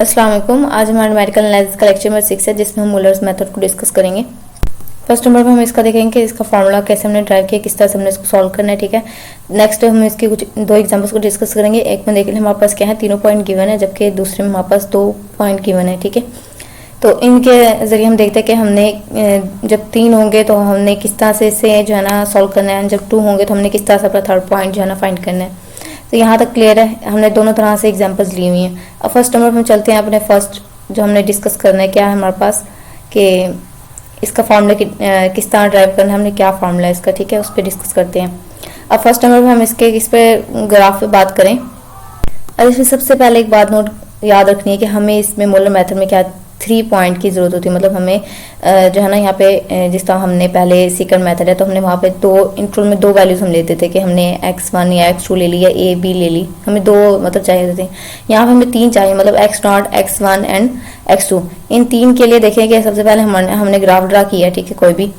अस्सलाम वालेकुम। आज हमारा न्यूमेरिकल एनालिसिस का लेक्चर नंबर 6 है, जिसमें हम मूलर्स मेथड को डिस्कस करेंगे। फर्स्ट नंबर पे हम इसका देखेंगे कि इसका फार्मूला कैसे हमने ड्राइव किया, किस तरह से हमने इसको सॉल्व करना है। ठीक है, नेक्स्ट हम इसके कुछ दो एग्जांपल्स को डिस्कस करेंगे। एक में देख लें हमारे पास क्या है, तीनों पॉइंट गिवन है, जबकि दूसरे में हमारे पास 2 पॉइंट गिवन है। ठीक है, तो इनके जरिए हम देखते हैं कि हमने जब 3 होंगे तो हमने किस तरह से इसे जो है ना सॉल्व करना है, जब 2 होंगे तो हमने किस तरह से अपना थर्ड पॉइंट जो है ना फाइंड करना है। तो यहाँ तक क्लियर है, हमने दोनों तरह से एग्जांपल्स ली हुई हैं। अब फर्स्ट नंबर पर हम चलते हैं अपने फर्स्ट जो हमने डिस्कस करना है क्या है हमारे पास, कि इसका फार्मूला किस तरह ड्राइव करना है, हमने क्या फार्मूला है इसका। ठीक है, उस पर डिस्कस करते हैं। अब फर्स्ट नंबर पर हम इस पे ग्राफ पे बात करें। और इसमें सबसे पहले एक बात नोट याद रखनी है कि हमें इसमें मोलर मेथड में क्या 3 पॉइंट की जरूरत होती है। मतलब हमें जो है ना यहाँ पे जिस तरह हमने पहले सेकंड मेथड है तो हमने वहाँ पे 2 इंटरवल में 2 वैल्यूज हम लेते थे कि हमने x1 या x2 ले ली या a b ले ली, हमें 2 मतलब चाहिए थे। यहाँ पे हमें 3 चाहिए, मतलब x0, x1 एंड x2। इन 3 के लिए देखें कि सबसे पहले हमने ग्राफ ड्रा किया। ठीक है, कोई भी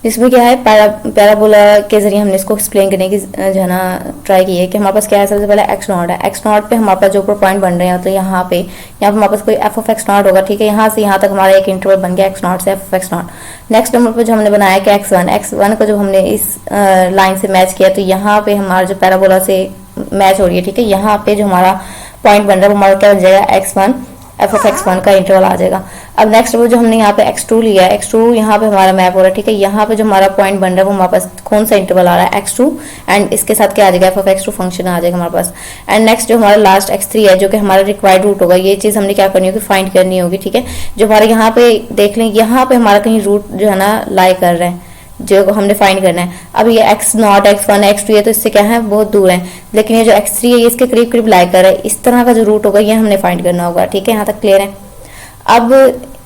इसमें क्या है, पैराबोला के जरिए हमने इसको एक्सप्लेन करने की जो है ना ट्राई की है कि हमारे पास क्या है। सबसे पहले x0 है, x0 पे हमारे पास जो ऊपर पॉइंट बन रहे हैं तो यहाँ पे हमारे पास कोई f of x0 होगा। ठीक है, यहाँ से यहाँ तक हमारा एक इंटरवल बन गया x0 से f of x0। Next number पे जो हमने बनाया कि x1 को जब हमने इस लाइन से मैच किया तो यहाँ पे हमारा जो पैराबोला से मैच हो रही है। ठीक है, यहाँ पे जो हमारा पॉइंट बन रहा है वो हमारा क्या बन जाएगा, x1 f of x1 का इंटरवल आ जाएगा। अब नेक्स्ट वो जो हमने यहाँ पे x2 लिया है, x2 यहाँ पे हमारा मैप हो रहा है। ठीक है, यहाँ पे जो हमारा पॉइंट बन रहा है वो हमारे पास कौन सा इंटरवल आ रहा है, x2, एंड इसके साथ क्या आ जाएगा, f of x2 फंक्शन आ जाएगा हमारे पास। एंड नेक्स्ट जो हमारा लास्ट x3 है जो कि हमारा रिक्वायर्ड रूट होगा, ये चीज हमने क्या करनी होगी, फाइंड करनी होगी। ठीक है, जो हमारे यहाँ पे देख लें, यहाँ पे हमारा कहीं रूट जो है ना लाई कर रहा है जो हमने फाइंड करना है। अब ये x0, x1, x2 है तो इससे क्या है, बहुत दूर है, लेकिन ये जो x3 है ये इसके करीब करीब लाई कर रहा है। इस तरह का जो रूट होगा ये हमने फाइंड करना होगा। ठीक है, यहाँ तक क्लियर है। अब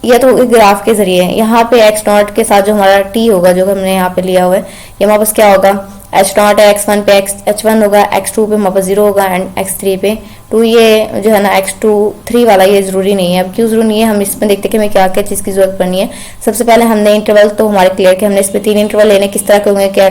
ये तो ग्राफ के जरिए है। यहाँ पे x0 के साथ जो हमारा t होगा जो हमने यहाँ पे लिया हुआ है, ये हमारे पास क्या होगा, h0 है, x1 पे h1 होगा, x2 पे हमारे पास 0 होगा एंड x3 पे 2। ये जो है ना x2 3 वाला ये जरूरी नहीं है। अब क्यों जरूरी नहीं है, हम इसमें देखते हैं कि हमें क्या क्या चीज़ की जरूरत पड़नी है। सबसे पहले हमने इंटरवल तो हमारे क्लियर कि हमने इसमें 3 इंटरवल लेने, किस तरह के होंगे कि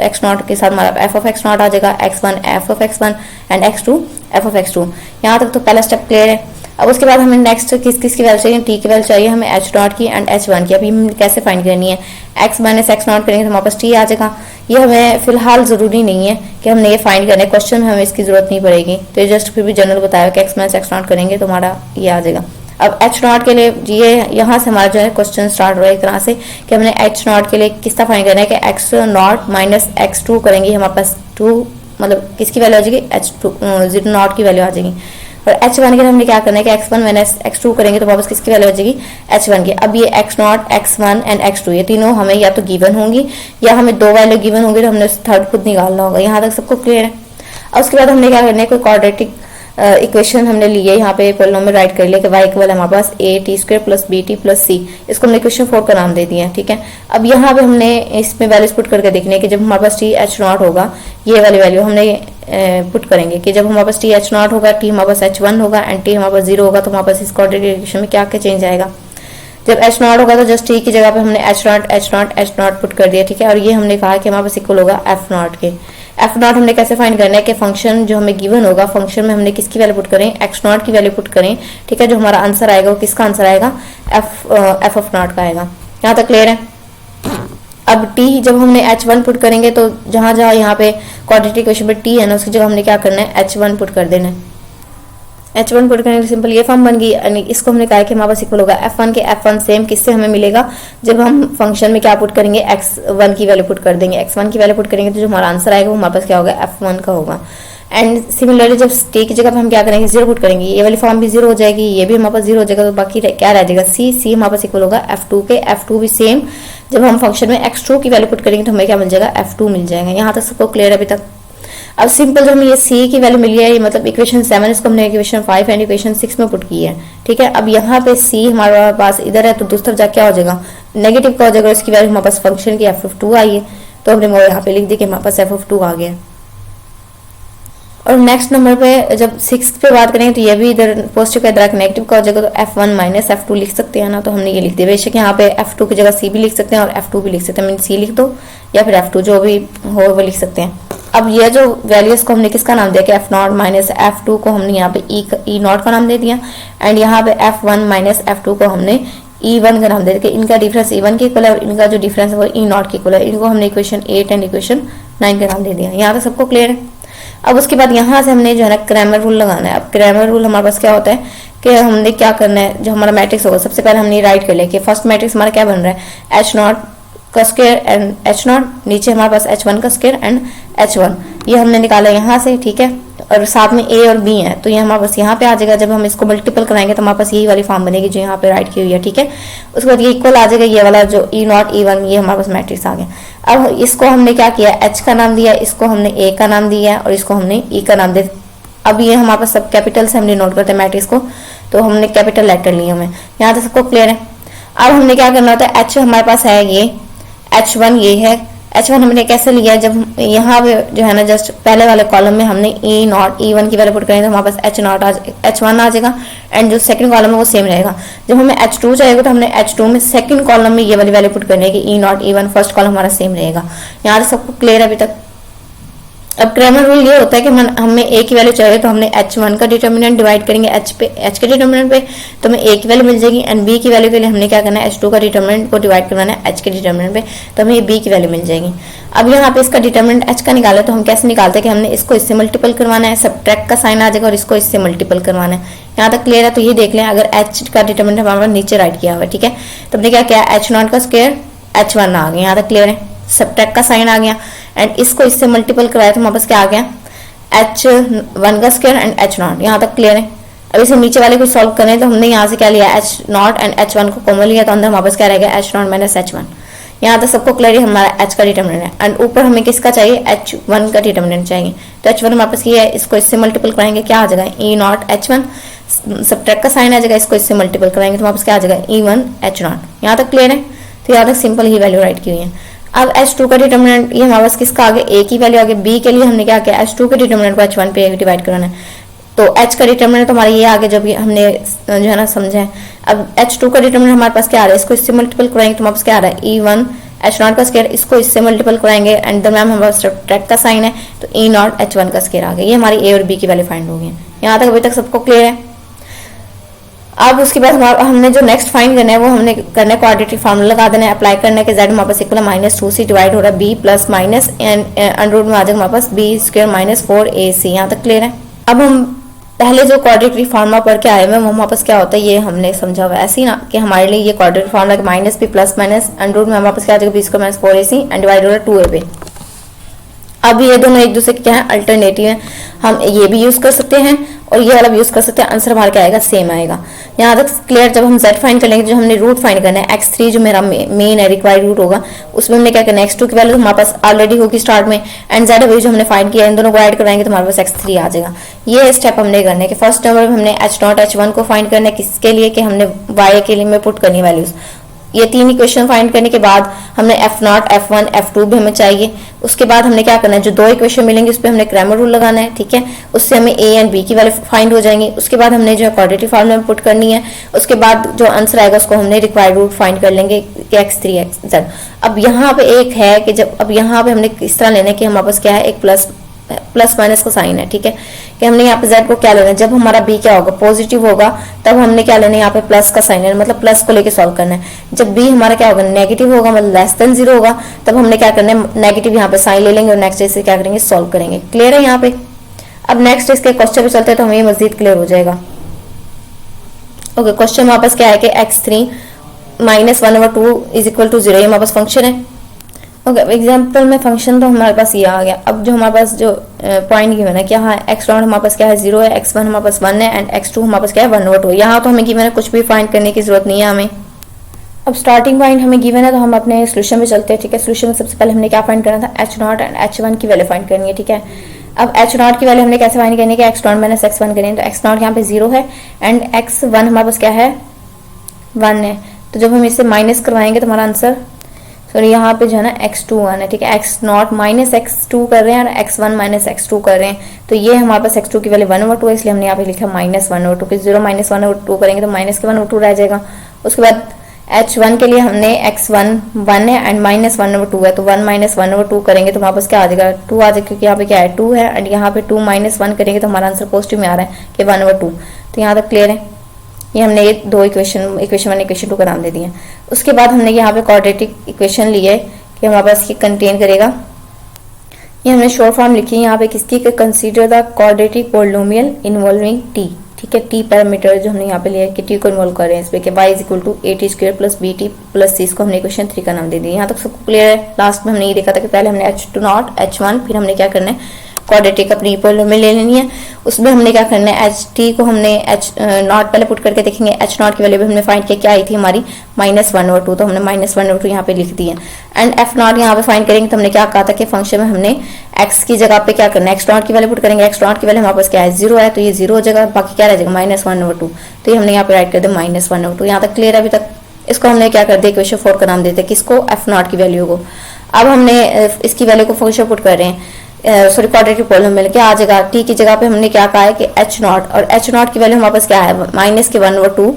x0 के साथ हमारा f of x0 आ जाएगा, x1 f of x1 and x2 f of x2। यहाँ तक तो पहला स्टेप क्लियर है। अब उसके बाद हमें नेक्स्ट किस की वैल्यू चाहिए, टी की वैल्यू चाहिए हमें h0 की एंड h1 की। अभी हम कैसे फाइंड करनी है, x माइनस x0 करेंगे तो हमारे पास t आ जाएगा। ये हमें फिलहाल जरूरी नहीं है कि हमने ये फाइंड करना है, क्वेश्चन में हमें इसकी जरूरत नहीं पड़ेगी। तो ये जस्ट फिर भी जनरल बताया कि x माइनस x0 करेंगे तो हमारा ये आ जाएगा। अब h0 के लिए ये यहाँ से हमारा जो है क्वेश्चन स्टार्ट हो रहा है एक तरह से कि हमने h0 के लिए किस तरह फाइंड करना है कि x0 माइनस x2 करेंगे, हमारे पास 2 मतलब किसकी वैल्यू आ जाएगी, h0 की वैल्यू आ जाएगी। और h1 के लिए हमने क्या करना है कि x1 माइनस x2 करेंगे तो वापस किसकी वैल्यू आ जाएगी, h1 की। अब ये x0, x1 एंड x2 ये तीनों हमें या तो गिवन होंगी या हमें 2 वैल्यू गिवन होंगी तो हमने थर्ड खुद निकालना होगा। यहाँ तक सबको क्लियर है। और उसके बाद हमने क्या करना है, कोई क्वाड्रेटिक इक्वेशन हमने लिए, यहाँ पे पॉलिनोमियल राइट कर लिया कि y इक्वल हमारे पास a t² plus bt plus c। इसको हमने इक्वेशन 4 का नाम दे दिया है। ठीक है, अब यहाँ पे हमने इसमें वैल्यूज पुट करके देखने है कि जब हमारे पास t h0 होगा, ये वाली वैल्यू हमने पुट करेंगे कि जब हमारे पास t h0 होगा, t हमारे पास h1 होगा एंड t हमारे पास 0 होगा तो हमारे पास इस क्वाड्रेटिक इक्वेशन में क्या क्या चेंज आएगा। जब h0 होगा तो जस्ट t की जगह पे हमने h0 पुट कर दिया। ठीक है, और ये हमने कहा कि हमारे पास इक्वल होगा f0 के। f0 हमने कैसे फाइंड करना है कि फंक्शन जो हमें गिवन होगा, फंक्शन में हमने किसकी वैल्यू पुट करें, x0 की वैल्यू पुट करें। ठीक है, जो हमारा आंसर आएगा वो किसका आंसर आएगा, f of 0 का आएगा। यहाँ तक क्लियर है। अब t जब हमने h1 पुट करेंगे तो जहां जहां यहाँ पे क्वाड्रेटिक इक्वेशन पे t है ना, उसकी जगह हमने क्या करना है, h1 पुट कर देना है। h1 पुट करने के सिंपल ये फॉर्म बन गई। यानी इसको हमने कहा कि हमारे पास इक्वल होगा f1 के। f1 सेम किससे हमें मिलेगा, जब हम फंक्शन में क्या पुट करेंगे, x1 की वैल्यू पुट कर देंगे। x1 की वैल्यू पुट करेंगे तो जो हमारा आंसर आएगा वो हमारे पास क्या होगा, f1 का होगा। एंड सिमिलरली जब t की जगह पे हम क्या करेंगे, 0 पुट करेंगे, ये वाली फॉर्म भी 0 हो जाएगी, ये भी हमारे पास 0 हो जाएगा, तो बाकी क्या रह जाएगा, c हमारे पास इक्वल होगा f2 के। f2 भी सेम, जब हम फंक्शन में x2 की वैल्यू पुट करेंगे तो हमें क्या मिल जाएगा, f2 मिल जाएगा। यहाँ तक सबको क्लियर है अभी तक। अब सिंपल जो हमें ये c की वैल्यू मिली है, ये मतलब इक्वेशन 7 इसको हमने इक्वेशन 5 एंड इक्वेशन 6 में पुट की है। ठीक है, अब यहाँ पे c हमारे पास इधर है तो दूसरी तरफ जाके क्या हो जाएगा, नेगेटिव का हो जाएगा। इसकी वैल्यू हमारे पास फंक्शन की f of 2 आई है तो हमने वो यहाँ पे लिख दिया कि हमारे पास f of 2 आ गया। और नेक्स्ट नंबर पे जब 6 पे बात करेंगे तो ये भी इधर पॉजिटिव का इधर नेगेटिव का हो जाएगा तो f1 माइनस f2 लिख सकते हैं ना, तो हमने ये लिख दिया। बेशक यहाँ पे f2 की जगह c भी लिख सकते हैं और f2 भी लिख सकते हैं, मीन c लिख दो या फिर f2 जो भी हो वो लिख सकते हैं। अब ये जो वैल्यूज को हमने किसका नाम दिया कि f0 माइनस f2 को हमने यहाँ पे ई नॉट का नाम दे दिया, एंड यहाँ पे f1 माइनस f2 को हमने E1 का नाम दे दिया कि इनका डिफरेंस E1 के इक्वल है और इनका जो डिफरेंस है वो ई नॉट के इक्वल है। इनको हमने इक्वेशन 8 एंड इक्वेशन 9 का नाम दे दिया। यहाँ तक सबको क्लियर है। अब उसके बाद यहाँ से हमने जो है ना क्रैमर रूल लगाना है। अब क्रैमर रूल हमारे पास क्या होता है कि हमने क्या करना है, जो हमारा मैट्रिक्स होगा सबसे पहले हमने राइट कर लिया कि फर्स्ट मैट्रिक्स हमारा क्या बन रहा है H0 का स्क्वायर एंड H0, नीचे हमारे पास H1 का स्क्वायर एंड H1, ये हमने निकाला यहाँ से, ठीक है। और साथ में A और B है तो ये हमारे पास यहाँ पे आ जाएगा। जब हम इसको मल्टीपल कराएंगे तो हमारे पास यही वाली फॉर्म बनेगी जो यहाँ पे राइट की हुई है, ठीक है। उसके बाद ये इक्वल आ जाएगा, ये वाला जो E नॉट E1, ये हमारे पास मैट्रिक्स आ गया। अब इसको हमने क्या किया, H का नाम दिया, इसको हमने A का नाम दिया और इसको हमने E का नाम दिया। अब ये हमारे पास सब कैपिटल से हमने नोट करते हैं मैट्रिक्स को, तो हमने कैपिटल लेटर लिया हमें। यहाँ तक सबको क्लियर है। अब हमने क्या करना होता है, H हमारे पास है ये H1, ये है H1 हमने कैसे लिया है, जब यहाँ पे जो है ना जस्ट पहले वाले कॉलम में हमने E नॉट E1 की वैल्यू पुट करेंगे तो हमारे पास H1 आ जाएगा, एंड जो सेकंड कॉलम है वो सेम रहेगा। जब हमें H2 चाहिए तो हमने H2 में सेकंड कॉलम में ये वाली वैल्यू पुट करनी है कि E not E1, first column हमारा सेम रहेगा। यहाँ तक सबको क्लियर है अभी तक। अब क्रैमर रूल ये होता है कि हमें ए की वैल्यू चाहिए तो हमने H1 का डिटर्मिनेंट डिवाइड करेंगे H के डिटर्मिनेंट पे, तो हमें ए की वैल्यू मिल जाएगी, एंड बी की वैल्यू के लिए हमने क्या करना है H2 का डिटर्मिनेंट को डिवाइड करवाना है H के डिटर्मिनेंट पे, तो हमें बी की वैल्यू मिल जाएगी। अब यहाँ पे इसका डिटर्मिनेंट H का निकाला तो हम कैसे निकालते हैं कि हमने इसको इससे मल्टीपल करवाना है, सब्ट्रैक्ट का साइन आ जाएगा और इसको इससे मल्टीपल करवाना है। यहाँ तक क्लियर है। तो ये देख लें, अगर H का डिटर्मिनेंट हमारे नीचे राइट किया हुआ है, ठीक है, तो हमने क्या किया H0 का स्क्वायर H1 आ गया। यहाँ तक क्लियर है। सब्ट्रैक्ट का साइन आ गया एंड इसको इससे मल्टीपल कराया तो हमारे पास क्या आ गया H1 का स्क्वायर एंड H0। यहाँ तक क्लियर है। अब इसे नीचे वाले को सॉल्व करें तो हमने यहाँ से क्या लिया H0 एंड H1 को कॉमन लिया तो अंदर हमारे पास क्या रहेगा H0 माइनस H1। यहाँ तक सबको क्लियर है। हमारा H का डिटर्मिनेंट है एंड ऊपर हमें किसका चाहिए H1 का डिटर्मिनेंट चाहिए, तो H1 हमारे पास ये है, इसको इससे मल्टीपल कराएंगे क्या आ जाएगा E नॉट H1, सब्ट्रैक्ट का साइन आ जाएगा, इसको इससे मल्टीपल कराएंगे तो हमारे पास क्या आ जाएगा E1 H0। यहाँ तक क्लियर है। तो यहाँ तक सिंपल ही वैल्यू राइट की हुई है। अब H2 का डिटर्मिनेंट ये हमारे पास किसका आगे A की वैल्यू आगे, B के लिए हमने क्या किया H2 के डिटर्मिनेंट को H1 पे डिवाइड कराना है, तो H का डिटर्मिनेंट हमारा ये आगे जब हमने जो है ना समझा है। अब H2 का डिटर्मिनेंट हमारे पास क्या आ रहा है, इसको इससे मल्टीपल कराएंगे तो हमारे पास क्या आ रहा है E1 H0 का स्क्वायर, इसको इससे मल्टीपल कराएंगे एंड दरम्यान हमारे पास सब्ट्रैक्ट का साइन है तो E नॉट H1 का स्क्वायर आ गया। ये हमारी A और B की वैल्यू फाइंड हो गई है। यहाँ तक अभी तक सबको क्लियर है। अब उसके बाद हमने जो नेक्स्ट फाइंड करना है वो हमने करना है क्वाड्रेटिक फार्मूला लगा देना है, अप्लाई करने के z हमारे पास इक्वल है -2c डिवाइड हो रहा है b plus minus and under root में आ जाएगा हमारे पास b स्क्वायर माइनस 4ac। यहाँ तक क्लियर है। अब हम पहले जो क्वाड्रेटिक फार्मूला पढ़ के आए हुए वो हमारे पास क्या होता है ये हमने समझा हुआ है ऐसे ही ना कि हमारे लिए ये quadratic formula minus b plus minus under root में हमारे पास क्या आ जाएगा b square minus 4ac and divide हो रहा है 2ab। अब ये दोनों एक दूसरे के क्या है अल्टरनेटिव है, हम ये भी यूज कर सकते हैं और ये वाला भी यूज कर सकते हैं, आंसर बाहर क्या आएगा सेम आएगा। यहाँ तक क्लियर। जब हम z फाइंड कर लेंगे, जो हमने रूट फाइंड करना है x3 जो मेरा मेन है रिक्वायर्ड रूट होगा, उसमें हमने क्या करना है x2 की वैल्यू हमारे पास ऑलरेडी होगी स्टार्ट में एंड z वैल्यू जो हमने फाइंड किया इन दोनों को ऐड कराएंगे तो हमारे पास x3 आ जाएगा। ये स्टेप हमने करना है कि फर्स्ट नंबर में हमने H0 H1 को फाइंड करना है, किसके लिए कि हमने y के लिए में पुट करनी वैल्यूज। ये तीन इक्वेशन फाइंड करने के बाद हमने F0 F1 F2 भी हमें चाहिए। उसके बाद हमने क्या करना है, जो दो इक्वेशन मिलेंगे उस पर हमने क्रैमर रूल लगाना है, ठीक है, उससे हमें A एंड B की वैल्यू फाइंड हो जाएंगी। उसके बाद हमने जो है क्वाड्रेटिक फार्मूला में पुट करनी है, उसके बाद जो आंसर आएगा उसको हमने रिक्वायर्ड रूट फाइंड कर लेंगे कि x3 xz। अब यहाँ पे एक है कि जब अब यहाँ पे हमने इस तरह लेना है कि हमारे पास क्या है एक प्लस माइनस का साइन है, ठीक है, कि हमने यहाँ पे z को क्या लेना है, जब हमारा b क्या होगा पॉजिटिव होगा तब हमने क्या लेना है यहाँ पे प्लस का साइन है, मतलब प्लस को लेके सॉल्व करना है। जब b हमारा क्या होगा नेगेटिव होगा मतलब लेस देन 0 होगा तब हमने क्या करना है नेगेटिव यहाँ पे साइन ले लेंगे और नेक्स्ट इसे क्या करेंगे सॉल्व करेंगे। क्लियर है यहाँ पे। अब नेक्स्ट इसके क्वेश्चन पे चलते हैं तो हमें मजीद क्लियर हो जाएगा। ओके, क्वेश्चन हमारे पास क्या है कि x3 -1/2 इज इक्वल टू 0, ये हमारे पास फंक्शन है। ओके, एग्जाम्पल में फंक्शन तो हमारे पास ये आ गया। अब जो हमारे पास जो पॉइंट गिवन है क्या है, x0 हमारे पास क्या है 0 है, x1 हमारे पास 1 है एंड x2 हमारे पास क्या है 1/2। यहाँ तो हमें गिवन है, कुछ भी फाइंड करने की जरूरत नहीं है हमें। अब स्टार्टिंग पॉइंट हमें गिवन है तो हम अपने सोल्यूशन में चलते हैं, ठीक है। सोल्यूशन में सबसे पहले हमने क्या फाइंड करना था H0 एंड H1 की वैल्यू फाइंड करनी है, ठीक है। अब H0 की वैल्यू हमने कैसे फाइंड करनी है कि x0 माइनस x1 करें, तो x0 यहाँ पे 0 है एंड x1 हमारे पास क्या है 1 है, तो जब हम इसे माइनस करवाएंगे तो हमारा आंसर सॉरी यहाँ पे जो है ना x2 1 है, ठीक है। x0 माइनस x2 कर रहे हैं और x1 माइनस x2 कर रहे हैं, तो ये हमारे पास x2 की वैल्यू 1/2 है, इसलिए हमने यहाँ पे लिखा -1/2 कि 0 -1/2 करेंगे तो माइनस के 1/2 रह जाएगा। उसके बाद h1 के लिए हमने x1 1 है एंड -1/2 है, तो 1 -1/2 करेंगे तो हमारे पास क्या आ जाएगा 2 आ जाएगा, क्योंकि यहाँ पे क्या है 2 है एंड यहाँ पे 2 -1 करेंगे तो हमारा आंसर पॉजिटिव में आ रहा है कि 1/2। तो यहाँ तक क्लियर है। ये हमने ये दो इक्वेशन 1 इक्वेशन 2 का नाम दे दिया। उसके बाद हमने यहाँ पे क्वाड्रेटिक इक्वेशन ली है कि हमारे पास ये कंटेन करेगा, ये हमने शॉर्ट फॉर्म लिखी है यहाँ पे किसकी, consider the quadratic polynomial involving T. ठीक है, टी पैरामीटर जो हमने यहाँ पे लिया है कि टी को इन्वॉल्व कर रहे हैं इस पे कि y = at² + bt + c, इसको हमने इक्वेशन 3 का नाम दे दिया। यहाँ तक सबको क्लियर है। लास्ट में हमने ये देखा था कि पहले हमने h0 h1 फिर हमने क्या करना है क्वाड्रेटिक अपनी पॉलिनोमियल ले लेनी है। उसमें हमने क्या करना है ht को हमने h0 पहले पुट करके देखेंगे, h0 की वैल्यू भी हमने फाइंड किया, क्या आई थी हमारी -1/2, तो हमने -1/2 यहाँ पे लिख दिया एंड f0 यहाँ पे फाइंड करेंगे। तो हमने क्या कहा था कि फंक्शन में हमने x की जगह पे क्या करना है x0 की वैल्यू पुट करेंगे, x0 की वैल्यू हमारे पास क्या है 0 है, तो ये 0 हो जाएगा, बाकी क्या रह जाएगा -1/2, तो ये हमने यहाँ पे राइट कर दिया -1/2। यहाँ तक क्लियर है अभी तक। इसको हमने क्या कर दिया इक्वेशन 4 का नाम देते हैं किसको, f0 की वैल्यू को। अब हमने इसकी वैल्यू को फंक्शन पुट कर रहे हैं, सॉरी क्वाड्रेटिक पॉलिनोमियल क्या आ जाएगा, टी की जगह पे हमने क्या कहा है कि h0, और h0 की वैल्यू हमारे पास क्या है -1/2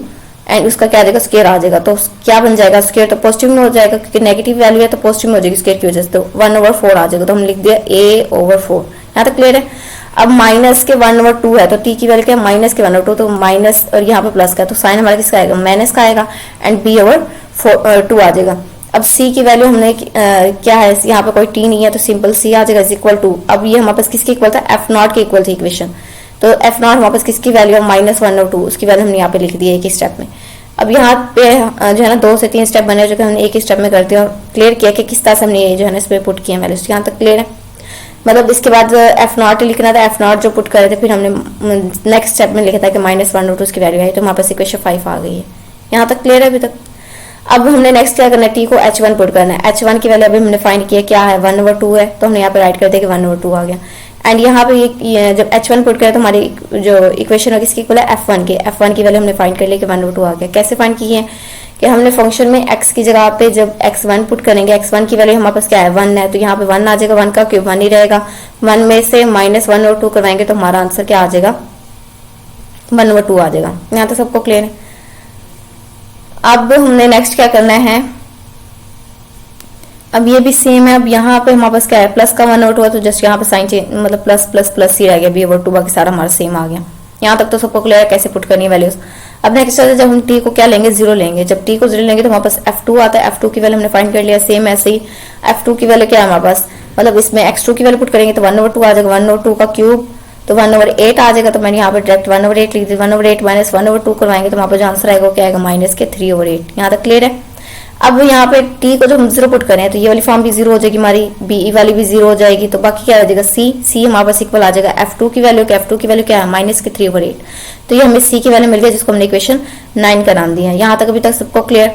एंड उसका क्या आ जाएगा स्क्वायर आ जाएगा, तो क्या बन जाएगा स्क्वायर, तो पॉजिटिव में हो जाएगा क्योंकि नेगेटिव वैल्यू है तो पॉजिटिव में हो जाएगी स्क्वायर की वजह से, तो 1/4 आ जाएगा, तो हम लिख दिया a/4। यहाँ तक क्लियर है। अब -1/2 है तो टी की वैल्यू क्या है -1/2, तो माइनस और यहाँ पे प्लस का, तो साइन हमारा किसका आएगा माइनस का आएगा एंड b/2 आ जाएगा। अब c की वैल्यू हमने क्या है, यहाँ पे कोई t नहीं है तो सिंपल c आ जाएगा = अब ये हमारे पास किसके इक्वल था f0 के इक्वल थी इक्वेशन, तो f0 हमारे पास किसकी वैल्यू है -1/2, उसकी वैल्यू हमने यहाँ पे लिख दी है एक ही स्टेप में। अब यहाँ पे जो है ना 2 से 3 स्टेप बने जो कि हमने एक ही स्टेप में कर दिया और क्लियर किया कि किस तरह से हमने ये जो है ना इस पर पुट किया वैल्यूज। यहाँ तक क्लियर है। मतलब इसके बाद f0 लिखना था, f0 जो पुट करे थे फिर हमने नेक्स्ट स्टेप में लिखा था कि -1/2 उसकी वैल्यू आई, तो हमारे पास इक्वेशन 5 आ गई है। यहाँ तक क्लियर है अभी तक। अब हमने नेक्स्ट क्या करना है, टी को h1 पुट करना है। h1 की वैल्यू अभी हमने फाइंड किया क्या है 1/2 है, तो हमने यहाँ पे राइट कर दिया कि 1/2 आ गया एंड यहाँ पे ये जब h1 पुट करें तो हमारी जो इक्वेशन है किसकी इक्वल है f1 के, f1 की वैल्यू हमने फाइंड कर ली कि 1/2 आ गया। कैसे फाइंड की है कि हमने फंक्शन में x की जगह पे जब x1 पुट करेंगे, x1 की वैल्यू हमारे पास क्या है 1 है, तो यहाँ पे 1 आ जाएगा, 1 का क्यूब 1 ही रहेगा, 1 में से -1/2 करवाएंगे तो हमारा आंसर क्या आ जाएगा 1/2 आ जाएगा। यहाँ तो सबको क्लियर है। अब हमने नेक्स्ट क्या करना है, अब ये भी सेम है। अब यहाँ पे हमारे पास क्या है प्लस का 1/2 है, तो जस्ट यहाँ पे साइन चेंज मतलब प्लस प्लस प्लस ही रह गया b/2, बाकी सारा हमारा सेम आ गया। यहाँ तक तो सबको क्लियर है कैसे पुट करनी है वैल्यूज। अब नेक्स्ट जब हम t को क्या लेंगे 0 लेंगे, जब t को 0 लेंगे तो हमारे पास f2 आता है, f2 की वैल्यू हमने फाइंड कर लिया। सेम ऐसे ही f2 की वैल्यू क्या है हमारे पास, मतलब इसमें x2 की वैल्यू पुट करेंगे तो 1/2 आ जाएगा, 1/2 का क्यूब तो 1/8 आ जाएगा, तो मैंने यहाँ पे डायरेक्ट 1/8 लिख दी। 1/8 माइनस 1/2 करवाएंगे तो वहाँ पर जो आंसर आएगा क्या आएगा -3/8। यहाँ तक क्लियर है। अब यहाँ पे t को जब हम 0 पुट करें तो ये वाली फॉर्म भी 0 हो जाएगी, हमारी b वाली भी 0 हो जाएगी, तो बाकी क्या आ जाएगा c हमारे पास इक्वल आ जाएगा f2 की वैल्यू, f2 की वैल्यू क्या है -3/8, तो ये हमें c की वैल्यू मिल गई जिसको हमने इक्वेशन 9 का नाम दिया है। यहाँ तक अभी तक सबको क्लियर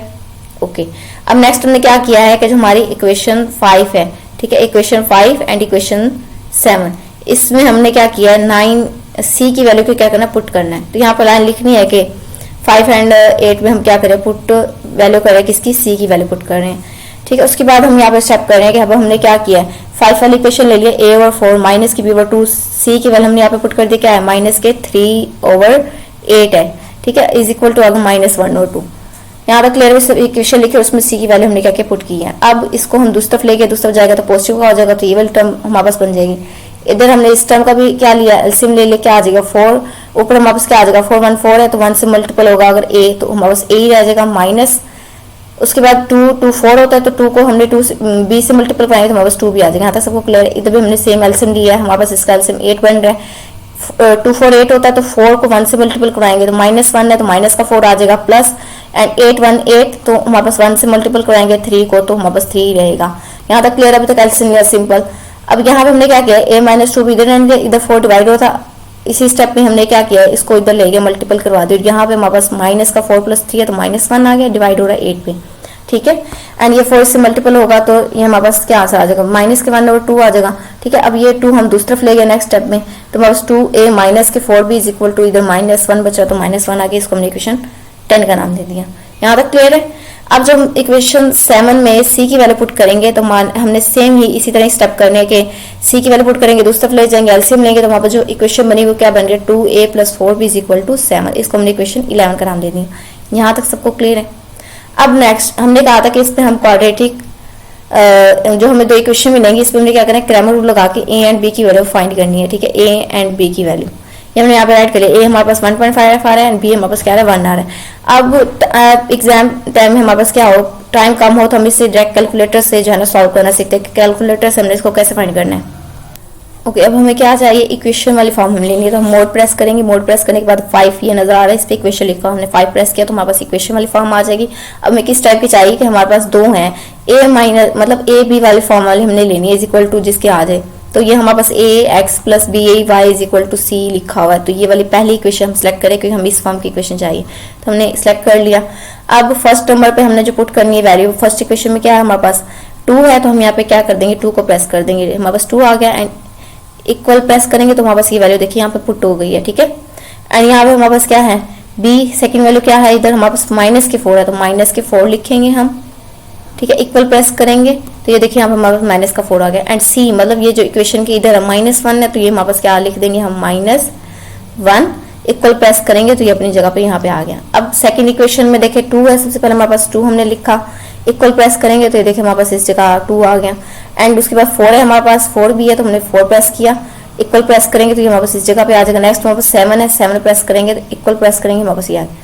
ओके। अब नेक्स्ट हमने क्या किया है कि जो हमारी इक्वेशन 5 है, ठीक है, इक्वेशन 5 एंड इक्वेशन 7, इसमें हमने क्या किया है 9 c की वैल्यू को क्या करना है पुट करना है। तो यहाँ पर लाइन लिखनी है कि 5 एंड 8 में हम क्या करें पुट वैल्यू करें किसकी c की वैल्यू पुट कर रहे हैं, ठीक है। उसके बाद हम यहाँ पर स्टेप कर रहे हैं कि अब हमने क्या किया है 5 वाली इक्वेशन ले लिया a/4 माइनस की b/2, c की वैल्यू हमने यहाँ पे पुट कर दी क्या है -3/8 है, ठीक है, इज इक्वल टू अगर -1/2। यहाँ तक क्लियर इक्वेशन लिखे उसमें c की वैल्यू हमने क्या क्या पुट की है। अब इसको हम दूसरी तरफ लेके दूसरी तरफ जाएगा तो पॉजिटिव का हो जाएगा, तो ये वाली टर्म हमारे पास बन जाएगी। इधर हमने इस टर्म का भी क्या लिया एलसीएम ले लिया, क्या आ जाएगा 4, ऊपर हमारे पास क्या आ जाएगा 4 1 4 है तो 1 से मल्टीपल होगा अगर a तो हमारे पास a ही रह जाएगा माइनस, उसके बाद 2 2 4 होता है तो 2 को हमने 2 से b से मल्टीपल कराएंगे तो हमारे पास 2 भी आ जाएगा। यहाँ तक सबको क्लियर है। इधर भी हमने सेम एलसीएम लिया है, हमारे पास इसका एलसीएम 8 बन रहा है। 2 4 8 होता है तो 4 को 1 से मल्टीपल कराएंगे तो -1 है तो माइनस का 4 आ जाएगा, प्लस एंड 8 1 8 तो हमारे पास 1 से मल्टीपल कराएंगे 3 को तो हमारे पास 3 रहेगा। यहाँ तक क्लियर। अभी तक एलसीएम लिया सिंपल। अब यहाँ पे हमने क्या किया a-2 भी इधर रहेंगे, इधर 4 डिवाइड होता, इसी स्टेप में हमने क्या किया इसको इधर ले गया मल्टीपल करवा दिया। यहाँ पे हमारे पास माइनस का 4 + 3 है तो -1 आ गया, डिवाइड हो रहा है 8 पे, ठीक है। एंड ये 4 से मल्टीपल होगा तो ये हमारे पास क्या आंसर आ जाएगा -1/2 आ जाएगा, ठीक है। अब ये 2 हम दूसरी तरफ ले गए नेक्स्ट स्टेप में तो हमारे पास 2a - 4b is equal to इधर -1 बचा तो -1 आ गया, इसको हमने इक्वेशन 10 का नाम दे दिया। यहाँ तक क्लियर है। अब जब इक्वेशन 7 में c की वैल्यू पुट करेंगे तो हमने सेम ही इसी तरह स्टेप करने के c की वैल्यू पुट करेंगे दूसरी तरफ ले जाएंगे एलसीएम लेंगे तो वहाँ पर जो इक्वेशन बनी वो क्या बन रही है 2a + 4b = 7, इसको हमने इक्वेशन 11 का नाम दे दिया। यहाँ तक सबको क्लियर है। अब नेक्स्ट हमने कहा था कि इस पे हम क्वाड्रेटिक जो हमें दो इक्वेशन मिलेंगी, इस पे हमने क्या करना है, क्रैमर रूल लगा के ए एंड बी की वैल्यू फाइंड करनी है, ठीक है, ए एंड बी की वैल्यू ये हमने यहाँ पे राइट करिए। ए हमारे पास 1.5 आ रहा है एंड बी हमारे पास क्या आ रहा है 1 आ रहा है। अब एग्जाम टाइम में हमारे पास क्या हो, टाइम कम हो तो हम इससे डायरेक्ट कैलकुलेटर से जो है ना सॉल्व करना सीखते हैं, कैलकुलेटर से हमने इसको कैसे फाइंड करना है। ओके अब हमें क्या चाहिए, इक्वेशन वाली फॉर्म हम लेंगे, तो हम मोड प्रेस करेंगे, मोड प्रेस करने के बाद 5 ये नजर आ रहा है, इस पर इक्वेशन लिखा, हमने 5 प्रेस किया तो हमारे पास इक्वेशन वाली फॉर्म आ जाएगी। अब हमें किस टाइप की चाहिए कि हमारे पास दो हैं, ए माइनस मतलब ए बी वाली फॉर्म वाली हमने लेनी है, इज इक्वल टू जिसके आ जाए, तो ये हमारे पास A X plus B A Y is equal to C लिखा हुआ है, तो ये वाली पहली इक्वेशन हम सेलेक्ट करें क्योंकि हम इस फॉर्म की इक्वेशन चाहिए, तो हमने सेलेक्ट कर लिया। अब फर्स्ट नंबर पे हमने जो पुट करनी है वैल्यू, फर्स्ट इक्वेशन में क्या है हमारे पास 2 है, तो हम यहाँ पे क्या कर देंगे 2 को प्रेस कर देंगे, हमारे पास 2 आ गया एंड इक्वल प्रेस करेंगे तो हमारे पास ये वैल्यू देखिए यहाँ पे पुट हो गई है, ठीक है। एंड यहाँ पे हमारे पास क्या है बी सेकंड वैल्यू क्या है, इधर हमारे पास माइनस के 4 है, तो माइनस के 4 लिखेंगे हम, ठीक है, इक्वल प्रेस करेंगे तो ये देखिए यहाँ पे हमारे पास माइनस का 4 आ गया। एंड सी मतलब ये जो इक्वेशन के इधर -1 है तो ये हमारे पास क्या लिख देंगे हम -1, इक्वल प्रेस करेंगे तो ये अपनी जगह पे यहाँ पे आ गया। अब सेकंड इक्वेशन में देखें 2 है, सबसे पहले हमारे पास 2 हमने लिखा, इक्वल प्रेस करेंगे तो ये देखिए हमारे पास इस जगह 2 आ गया। एंड उसके बाद 4 है हमारे पास, 4 भी है तो हमने 4 प्रेस किया, इक्वल प्रेस करेंगे तो ये हमारे पास इस जगह पे आ जाएगा। नेक्स्ट हमारे पास 7 है, 7 प्रेस करेंगे तो इक्वल प्रेस करेंगे हमारे पास ये आ गया।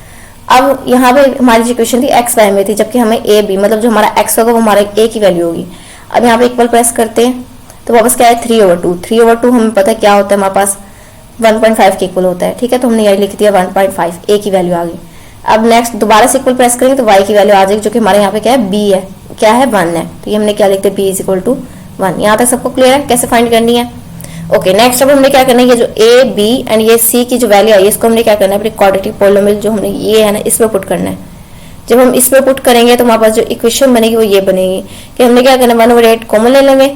अब यहाँ पे हमारी इक्वेशन थी एक्स वाई में थी, जबकि हमें ए बी मतलब जो हमारा एक्स होगा वो हमारा ए की वैल्यू होगी। अब यहाँ पे इक्वल प्रेस करते हैं तो वापस क्या है 3/2, 3/2 हमें पता है क्या होता है, हमारे पास 1.5 के इक्वल होता है, ठीक है, तो हमने यही लिख दिया 1.5, ए की वैल्यू आ गई। अब नेक्स्ट दोबारा से इक्वल प्रेस करेंगे तो वाई की वैल्यू आ जाएगी, जो कि हमारे यहाँ पे क्या है बी है, क्या है 1 है, तो ये हमने क्या लिखते हैं बी इज इक्वल टू 1। यहाँ तक सबको क्लियर है कैसे फाइंड करनी है। ओके नेक्स्ट अब हमने क्या करना है, ये जो ए बी एंड ये सी की जो वैल्यू आई है इसको हमने क्या करना है अपनी क्वाड्रेटिक पॉलिनोमियल जो हमने ये है ना इस पर पुट करना है। जब हम इस पर पुट करेंगे तो हमारे पास जो इक्वेशन बनेगी वो ये बनेगी कि हमने क्या करना है 1/8 कॉमन ले लेंगे,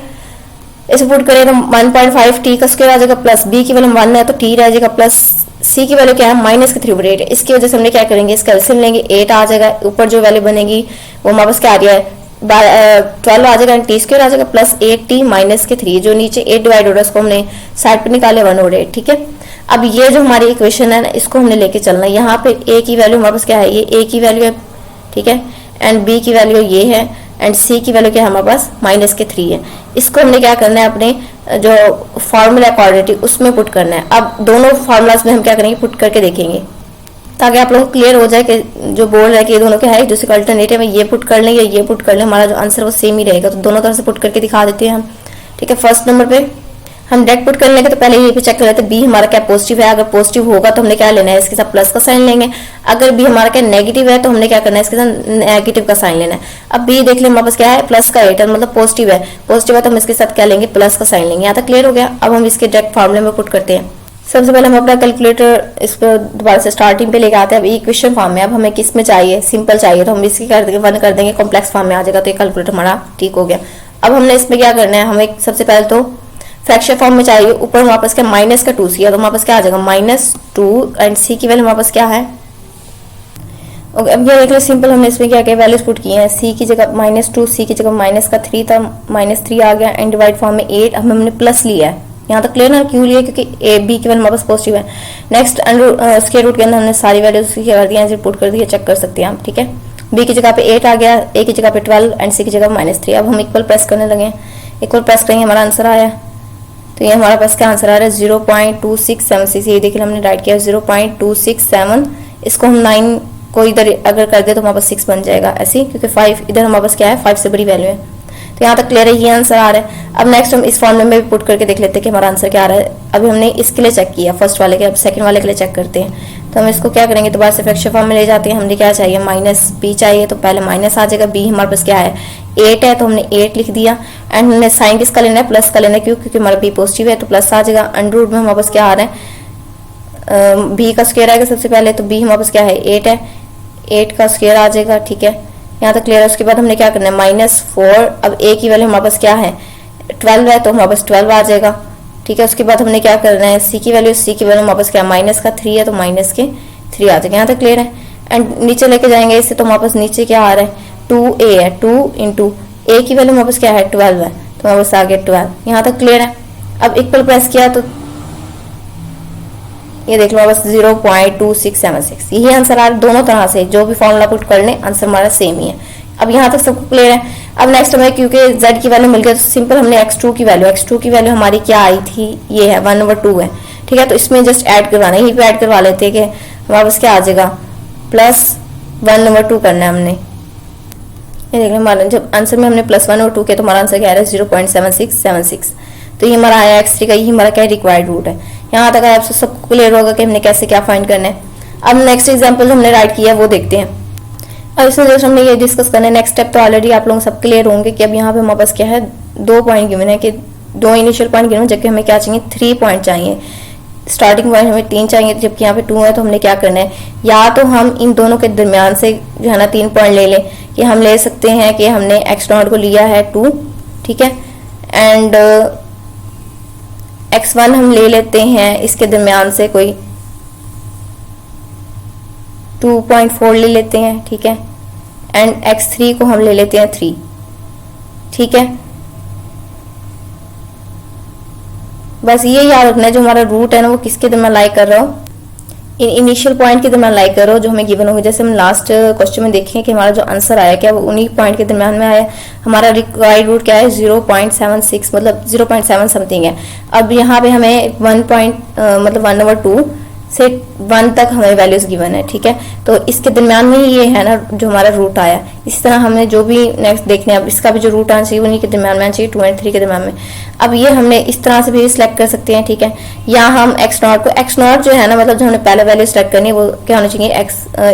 इसे पुट करें तो 1.5 टी का स्क्वायर आ जाएगा प्लस बी की वैल्यू 1 है तो टी रह जाएगा प्लस सी की वैल्यू क्या है -3/8 है। इसकी वजह से हमने क्या करेंगे इसका एलसीएम लेंगे, 8 आ जाएगा, ऊपर जो वैल्यू बनेगी वो हमारे पास क्या आ रही है 12 आ जाएगा, टी स्क्वायर आ जाएगा प्लस 8t -3, जो नीचे 8 डिवाइड हो रहा है उसको हमने साइड पे निकाले 1/8, ठीक है। अब ये जो हमारी इक्वेशन है ना इसको हमने लेके चलना है, यहाँ पे a की वैल्यू हमारे पास क्या है, ये a की वैल्यू है, ठीक है, एंड b की वैल्यू ये है एंड c की वैल्यू क्या है हमारे पास -3 है। इसको हमने क्या करना है अपने जो फॉर्मूला क्वाड्रेटिक उसमें पुट करना है। अब दोनों फॉर्मूलाज में हम क्या करेंगे पुट करके देखेंगे ताकि आप लोगों को क्लियर हो जाए कि जो बोल रहा है कि ये दोनों क्या है, दूसरे का अल्टरनेटिव है, ये पुट कर लें या ये पुट कर लें, हमारा जो आंसर वो सेम ही रहेगा, तो दोनों तरह से पुट करके दिखा देते हैं हम, ठीक है। फर्स्ट नंबर पे हम डायरेक्ट पुट कर लेंगे तो पहले ये पे चेक कर लेते हैं बी हमारा क्या पॉजिटिव है, अगर पॉजिटिव होगा तो हमने क्या लेना है इसके साथ प्लस का साइन लेंगे, अगर बी हमारा क्या नेगेटिव है तो हमने क्या करना है इसके साथ नेगेटिव का साइन लेना है। अब बी देख लें हमारे पास क्या है प्लस का 8 है मतलब पॉजिटिव है तो हम इसके साथ क्या लेंगे प्लस का साइन लेंगे। यहाँ तक क्लियर हो गया। अब हम इसके डायरेक्ट फॉर्मूले में पुट करते हैं। सबसे पहले हम अपना कैलकुलेटर इस पर दोबारा से स्टार्टिंग पे लेके आते हैं। अब इक्वेशन फॉर्म में अब हमें किस में चाहिए, सिंपल चाहिए तो हम इसकी कर देंगे 1 कर देंगे, कॉम्प्लेक्स फॉर्म में आ जाएगा तो ये कैलकुलेटर हमारा ठीक हो गया। अब हमने इसमें क्या करना है, हमें सबसे पहले तो फ्रैक्शन फॉर्म में चाहिए, ऊपर हमारे पास क्या माइनस का 2c है तो हमारे पास क्या आ जाएगा -2 एंड c की वैल्यू हमारे पास क्या है। ओके अब ये देख लो सिंपल हमने इसमें क्या किया वैल्यूज पुट की हैं, c की जगह -2, c की जगह -3 था, -3 आ गया एंड डिवाइड फॉर्म में 8, अब हमने प्लस लिया है। यहाँ तक क्लियर ना क्यों लिए, क्योंकि ए बी की वैल्यू हमारे पास पॉजिटिव है। नेक्स्ट स्क्वायर रूट के अंदर हमने सारी वैल्यूज कर दी हैं, पुट कर दी है, चेक कर सकते हैं आप, ठीक है। बी की जगह पे 8 आ गया, ए की जगह पे 12 एंड सी की जगह -3। अब हम इक्वल प्रेस करने लगे, इक्वल प्रेस करेंगे हमारा आंसर आया, तो ये हमारे पास क्या आंसर आ रहा है 0.267, ये देखिए हमने राइट किया 0.267। इसको हम 9 को इधर अगर कर दे तो हमारे पास 6 बन जाएगा ऐसे, क्योंकि 5 इधर हमारे पास क्या है 5 से बड़ी वैल्यू है। तो यहाँ तक क्लियर है, ये आंसर आ रहा है। अब नेक्स्ट हम इस फॉर्मूले में भी पुट करके देख लेते हैं कि हमारा आंसर क्या आ रहा है। अभी हमने इसके लिए चेक किया फर्स्ट वाले के, अब सेकंड वाले के लिए चेक करते हैं। तो हम इसको क्या करेंगे दोबारा से फ्रैक्शन फॉर्म में ले जाते हैं। हमने क्या चाहिए -b चाहिए तो पहले माइनस आ जाएगा, b हमारे पास क्या है 8 है तो हमने 8 लिख दिया एंड हमने साइन किसका लेना है प्लस का लेना है, क्योंकि हमारा b पॉजिटिव है तो प्लस आ जाएगा। अंडर रूट में हमारे पास क्या आ रहा है b का स्क्वायर आएगा सबसे पहले, तो b हमारे पास क्या है 8 है, 8 का स्क्वायर आ जाएगा, ठीक है। यहाँ तक क्लियर है। उसके बाद हमने क्या करना है -4, अब a की वैल्यू हमारे पास क्या है 12 है तो हमारे पास 12 आ जाएगा, ठीक है। उसके बाद हमने क्या करना है c की वैल्यू हमारे पास क्या -3 है तो -3 आ जाएगा। यहाँ तक क्लियर है। एंड नीचे लेके जाएंगे इससे तो हमारे पास नीचे क्या आ रहा है 2a है, 2 इंटू a की वैल्यू हमारे पास क्या है 12 है तो हमारे पास आ गया 12। यहाँ तक क्लियर है। अब इक्वल प्रेस किया तो ये देख लो बस 0.2676 यही आंसर आ रहा है दोनों तरह से, जो भी फॉर्मूला पुट कर लें आंसर हमारा सेम ही है। अब यहाँ तक सबको क्लियर है। अब नेक्स्ट हमें क्योंकि z की वैल्यू मिल गई तो सिंपल हमने x2 की वैल्यू हमारी क्या आई थी, ये है 1/2 है, ठीक है। तो इसमें जस्ट ऐड करवाना है, यहीं पे ऐड करवा लेते हैं कि हमारे पास क्या आ जाएगा, प्लस 1/2 करना है हमने। ये देख लो हमारा जब आंसर में हमने +1/2 किया तो हमारा आंसर क्या आ रहा है 0.7676। तो ये हमारा आया x3 का, ये हमारा क्या रिक्वायर्ड रूट है। यहाँ तक आपसे सबको क्लियर होगा कि हमने कैसे क्या फाइंड करना है। अब नेक्स्ट एग्जाम्पल हमने राइट किया वो देखते हैं। अब इसमें जस्ट हमने ये डिस्कस करना है नेक्स्ट स्टेप, तो ऑलरेडी आप लोग सब क्लियर होंगे कि अब यहाँ पे हमारे पास क्या है, 2 पॉइंट गिवन है कि 2 इनिशियल पॉइंट गिवन, जबकि हमें क्या चाहिए 3 पॉइंट चाहिए। स्टार्टिंग पॉइंट हमें 3 चाहिए जबकि यहाँ पे 2 है। तो हमने क्या करना है, या तो हम इन दोनों के दरमियान से जो है ना 3 पॉइंट ले लें, कि हम ले सकते हैं कि हमने x0 को लिया है 2, ठीक है, एंड x1 हम ले लेते हैं इसके दरमियान से कोई 2.4 ले लेते हैं, ठीक है, एंड x3 को हम ले लेते हैं 3, ठीक है। बस ये याद रखना है जो हमारा रूट है ना वो किसके दरमियान लाई कर रहा हो, इनिशियल पॉइंट के दरमियान लाई कर रहा हो जो हमें गिवन होगी। जैसे हम लास्ट क्वेश्चन में देखें कि हमारा जो आंसर आया क्या वो उन्हीं पॉइंट के दरमियान में आया। हमारा रिक्वायर्ड रूट क्या है 0.76 मतलब 0.7 समथिंग है। अब यहाँ पे हमें 1/2 से 1 तक हमें वैल्यूज गिवन है, ठीक है। तो इसके दरमियान में ये है ना जो हमारा रूट आया। इसी तरह हमें जो भी नेक्स्ट देखने अब इसका भी जो रूट आना चाहिए उन्हीं के दरमियान में आना चाहिए, 2 और 3 के दरमियान में। अब ये हमने इस तरह से भी सिलेक्ट कर सकते हैं, ठीक है। या हम x0 जो है ना मतलब जो हमने पहले वैल्यू सिलेक्ट करनी है वो क्या होनी चाहिए,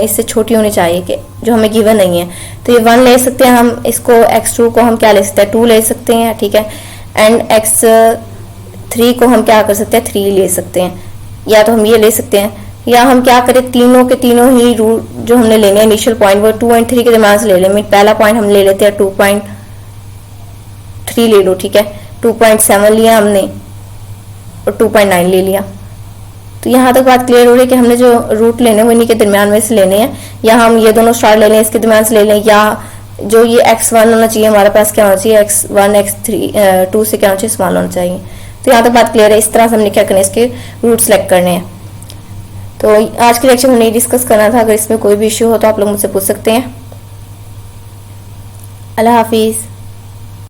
इससे छोटी होनी चाहिए कि जो हमें गिवन नहीं है। तो ये 1 ले सकते हैं हम, इसको x2 को हम क्या ले सकते हैं 2 ले सकते हैं, ठीक है, एंड x3 को हम क्या कर सकते हैं 3 ले सकते हैं। या तो हम ये ले सकते हैं, या हम क्या करें तीनों के तीनों ही रूट जो हमने लेने हैं इनिशियल पॉइंट वो 2 और 3 के दरमियान से ले लें। पहला पॉइंट हम ले लेते हैं 2.3 ले लो, ठीक है, 2.7 लिया हमने और 2.9 ले लिया। तो यहाँ तक बात क्लियर हो रही है कि हमने जो रूट लेने वो इन्हीं के दरमियान में से लेने हैं, या हम ये दोनों स्टार ले लें इसके दरमियान से ले लें, या जो ये x1 होना चाहिए हमारे पास क्या होना चाहिए x1 x3 2 से क्या होना चाहिए स्मॉल होना चाहिए। तो यहाँ तक बात क्लियर है। इस तरह से हमने क्या करना है इसके रूट सेलेक्ट करने हैं। तो आज के लेक्चर में नहीं डिस्कस करना था, अगर इसमें कोई भी इश्यू हो तो आप लोग मुझसे पूछ सकते हैं। अल्लाह हाफिज़।